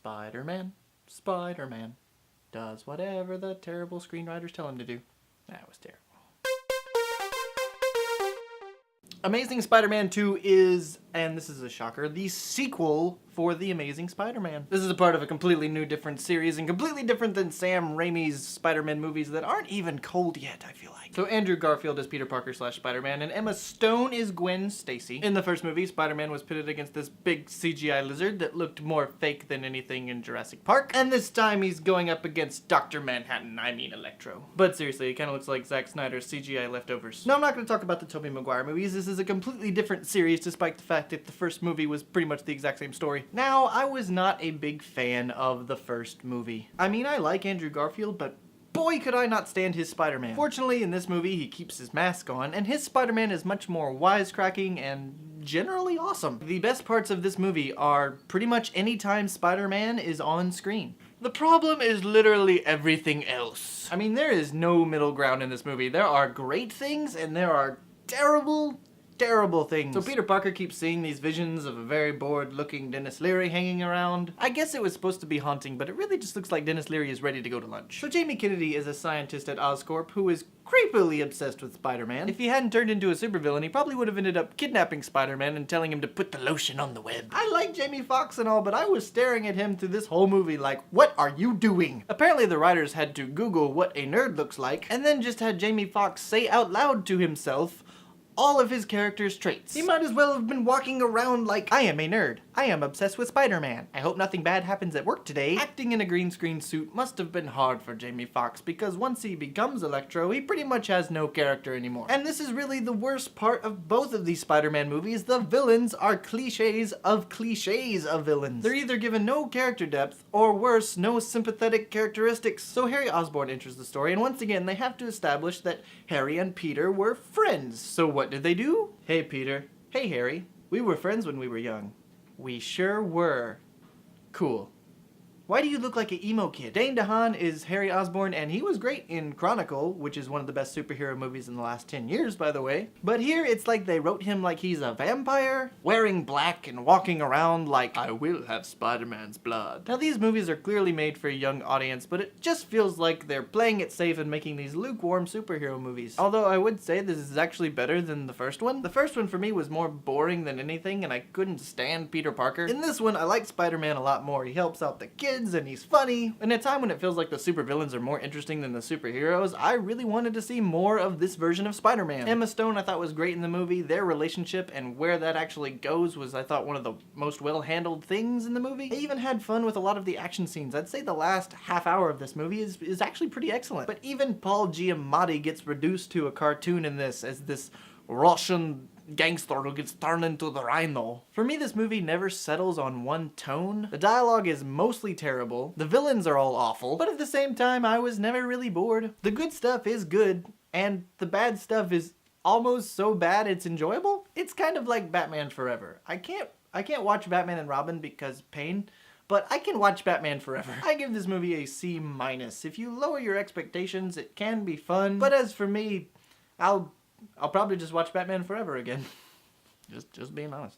Spider-Man, Spider-Man, does whatever the terrible screenwriters tell him to do. That was terrible. Amazing Spider-Man 2 is, and this is a shocker, the sequel for The Amazing Spider-Man. This is a part of a completely new, different series, and completely different than Sam Raimi's Spider-Man movies that aren't even cold yet, I feel like. So Andrew Garfield is Peter Parker / Spider-Man, and Emma Stone is Gwen Stacy. In the first movie, Spider-Man was pitted against this big CGI lizard that looked more fake than anything in Jurassic Park, and this time he's going up against Dr. Manhattan, I mean Electro. But seriously, it kind of looks like Zack Snyder's CGI leftovers. No, I'm not going to talk about the Tobey Maguire movies. This is a completely different series, despite the fact that the first movie was pretty much the exact same story. Now, I was not a big fan of the first movie. I mean, I like Andrew Garfield, but boy could I not stand his Spider-Man. Fortunately, in this movie, he keeps his mask on, and his Spider-Man is much more wisecracking and generally awesome. The best parts of this movie are pretty much any time Spider-Man is on screen. The problem is literally everything else. I mean, there is no middle ground in this movie. There are great things, and there are terrible things. So Peter Parker keeps seeing these visions of a very bored-looking Dennis Leary hanging around. I guess it was supposed to be haunting, but it really just looks like Dennis Leary is ready to go to lunch. So Jamie Kennedy is a scientist at Oscorp who is creepily obsessed with Spider-Man. If he hadn't turned into a supervillain, he probably would have ended up kidnapping Spider-Man and telling him to put the lotion on the web. I like Jamie Foxx and all, but I was staring at him through this whole movie like, what are you doing? Apparently the writers had to Google what a nerd looks like, and then just had Jamie Foxx say out loud to himself all of his character's traits. He might as well have been walking around like, I am a nerd. I am obsessed with Spider-Man. I hope nothing bad happens at work today. Acting in a green screen suit must have been hard for Jamie Foxx because once he becomes Electro, he pretty much has no character anymore. And this is really the worst part of both of these Spider-Man movies. The villains are cliches of villains. They're either given no character depth, or worse, no sympathetic characteristics. So Harry Osborn enters the story, and once again, they have to establish that Harry and Peter were friends. So what did they do? Hey Peter. Hey Harry. We were friends when we were young. We sure were. Cool. Why do you look like an emo kid? Dane DeHaan is Harry Osborn, and he was great in Chronicle, which is one of the best superhero movies in the last 10 years, by the way. But here, it's like they wrote him like he's a vampire, wearing black and walking around like, I will have Spider-Man's blood. Now, these movies are clearly made for a young audience, but it just feels like they're playing it safe and making these lukewarm superhero movies. Although I would say this is actually better than the first one. The first one for me was more boring than anything, and I couldn't stand Peter Parker. In this one, I like Spider-Man a lot more. He helps out the kids, and he's funny. In a time when it feels like the supervillains are more interesting than the superheroes, I really wanted to see more of this version of Spider-Man. Emma Stone I thought was great in the movie. Their relationship and where that actually goes was, I thought, one of the most well-handled things in the movie. They even had fun with a lot of the action scenes. I'd say the last half hour of this movie is actually pretty excellent. But even Paul Giamatti gets reduced to a cartoon in this as this Russian gangster who gets turned into the Rhino. For me, this movie never settles on one tone. The dialogue is mostly terrible. The villains are all awful. But at the same time, I was never really bored. The good stuff is good, and the bad stuff is almost so bad it's enjoyable. It's kind of like Batman Forever. I can't watch Batman and Robin because pain, but I can watch Batman Forever. I give this movie a C-. If you lower your expectations, it can be fun. But as for me, I'll probably just watch Batman Forever again. Just being honest.